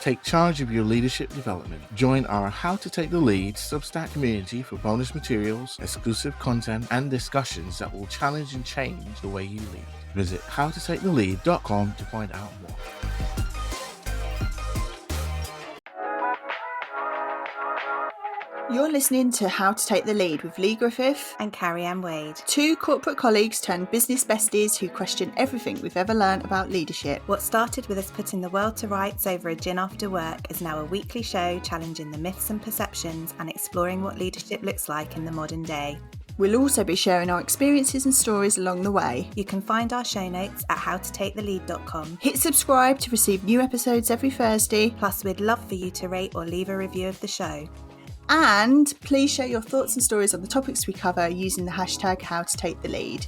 Take charge of your leadership development. Join our How to Take the Lead Substack community for bonus materials, exclusive content, and discussions that will challenge and change the way you lead. Visit howtotakethelead.com to find out more. You're listening to How to Take the Lead with Lee Griffith and Carrie-Anne Wade, two corporate colleagues turned business besties who question everything we've ever learned about leadership. What started with us putting the world to rights over a gin after work is now a weekly show challenging the myths and perceptions and exploring what leadership looks like in the modern day. We'll also be sharing our experiences and stories along the way. You can find our show notes at howtotakethelead.com. Hit subscribe to receive new episodes every Thursday. Plus, we'd love for you to rate or leave a review of the show. And please share your thoughts and stories on the topics we cover using the hashtag HowToTakeTheLead.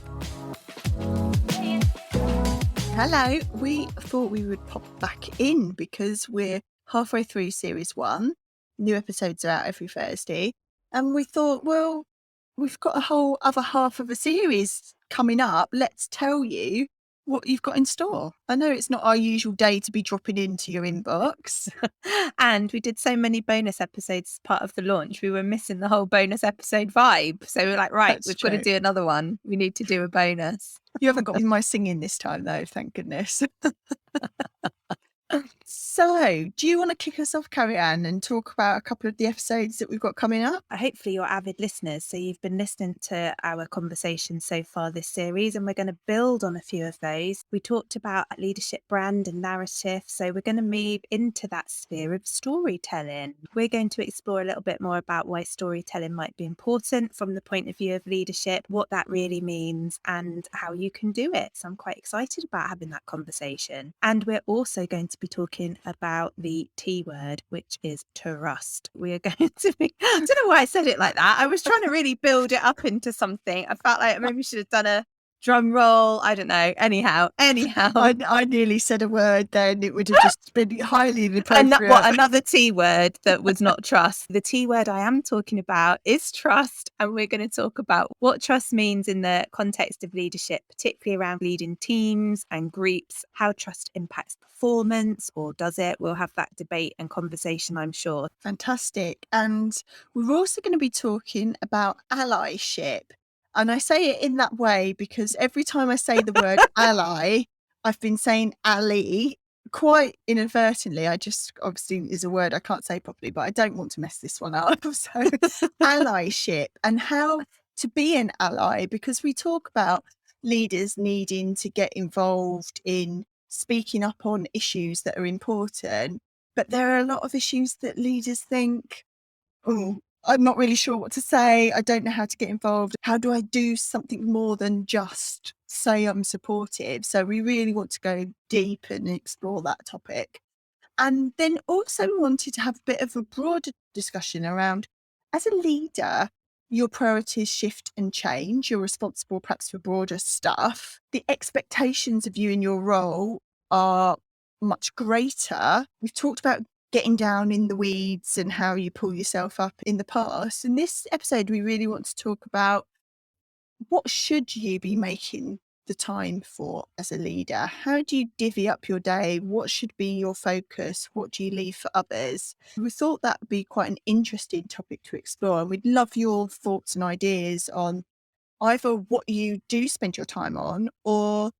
Hello, we thought we would pop back in because we're halfway through series 1. New episodes are out every Thursday. And we thought, well, we've got a whole other half of a series coming up. Let's tell you what you've got in store. I know it's not our usual day to be dropping into your inbox. And we did so many bonus episodes as part of the launch. We were missing the whole bonus episode vibe. So we were like, right, That's we've true. got to do another one. We need to do a bonus. You haven't got my singing this time though, thank goodness. So, do you want to kick us off, Carrie-Anne, and talk about a couple of the episodes that we've got coming up? Hopefully you're avid listeners, so you've been listening to our conversations so far this series, and we're going to build on a few of those. We talked about leadership brand and narrative, so we're going to move into that sphere of storytelling. We're going to explore a little bit more about why storytelling might be important from the point of view of leadership, what that really means, and how you can do it. So I'm quite excited about having that conversation. And we're also going to be talking about the T word, which is trust. We are going to be, I don't know why I said it like that. I was trying to really build it up into something. I felt like maybe we should have done a drum roll. I don't know. Anyhow. I nearly said a word then. It would have just been highly inappropriate. Another T word that was not trust. The T word I am talking about is trust. And we're going to talk about what trust means in the context of leadership, particularly around leading teams and groups, how trust impacts performance, or does it? We'll have that debate and conversation, I'm sure. Fantastic. And we're also going to be talking about allyship. And I say it in that way because every time I say the word ally, I've been saying ally quite inadvertently. I just obviously is a word I can't say properly, but I don't want to mess this one up. So allyship and how to be an ally, because we talk about leaders needing to get involved in speaking up on issues that are important. But there are a lot of issues that leaders think, oh, I'm not really sure what to say. I don't know how to get involved. How do I do something more than just say I'm supportive? So we really want to go deep and explore that topic. And then also wanted to have a bit of a broader discussion around, as a leader, your priorities shift and change. You're responsible perhaps for broader stuff. The expectations of you in your role are much greater. We've talked about getting down in the weeds and how you pull yourself up in the past. In this episode, we really want to talk about what should you be making the time for as a leader? How do you divvy up your day? What should be your focus? What do you leave for others? We thought that would be quite an interesting topic to explore. And we'd love your thoughts and ideas on either what you do spend your time on or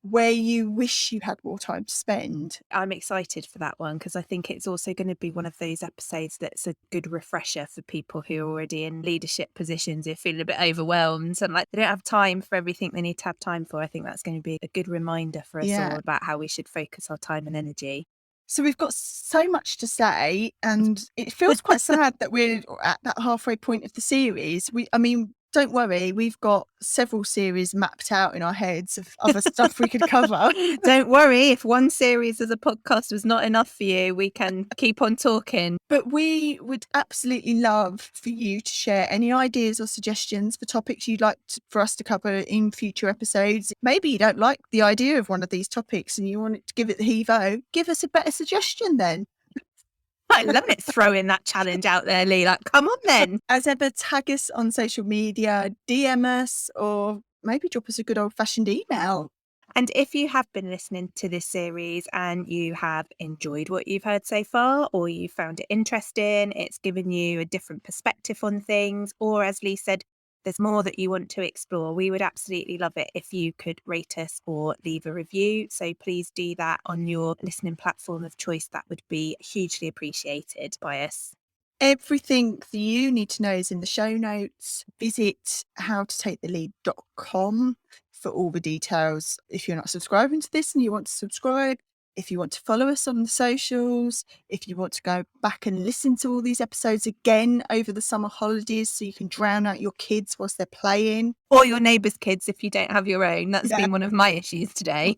where you wish you had more time to spend. I'm excited for that one because I think it's also going to be one of those episodes that's a good refresher for people who are already in leadership positions who feel a bit overwhelmed and like they don't have time for everything they need to have time for. I think that's going to be a good reminder for us all about how we should focus our time and energy. So we've got so much to say, and it feels quite sad that we're at that halfway point of the series. Don't worry, we've got several series mapped out in our heads of other stuff we could cover. Don't worry, if one series as a podcast was not enough for you, we can keep on talking. But we would absolutely love for you to share any ideas or suggestions for topics you'd like for us to cover in future episodes. Maybe you don't like the idea of one of these topics and you want to give it the heave-o. Give us a better suggestion then. I love it throwing that challenge out there, Lee. Like, come on then. As ever, tag us on social media, DM us, or maybe drop us a good old-fashioned email. And if you have been listening to this series and you have enjoyed what you've heard so far, or you found it interesting, it's given you a different perspective on things, or as Lee said, there's more that you want to explore, we would absolutely love it if you could rate us or leave a review. So please do that on your listening platform of choice. That would be hugely appreciated by us. Everything that you need to know is in the show notes. Visit howtotakethelead.com for all the details. If you're not subscribing to this and you want to subscribe, if you want to follow us on the socials, if you want to go back and listen to all these episodes again over the summer holidays so you can drown out your kids whilst they're playing. Or your neighbour's kids if you don't have your own. That's Yeah. been one of my issues today.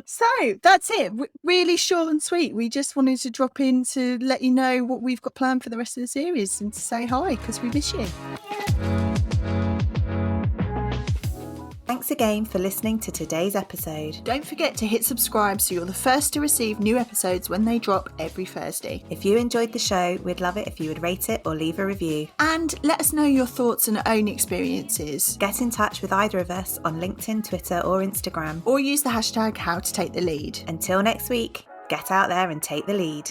So that's it. Really short and sweet. We just wanted to drop in to let you know what we've got planned for the rest of the series and to say hi because we miss you. Thanks again for listening to today's episode. Don't forget to hit subscribe so you're the first to receive new episodes when they drop every Thursday. If you enjoyed the show, we'd love it if you would rate it or leave a review. And let us know your thoughts and own experiences. Get in touch with either of us on LinkedIn, Twitter or Instagram. Or use the hashtag HowToTakeTheLead. Until next week, get out there and take the lead.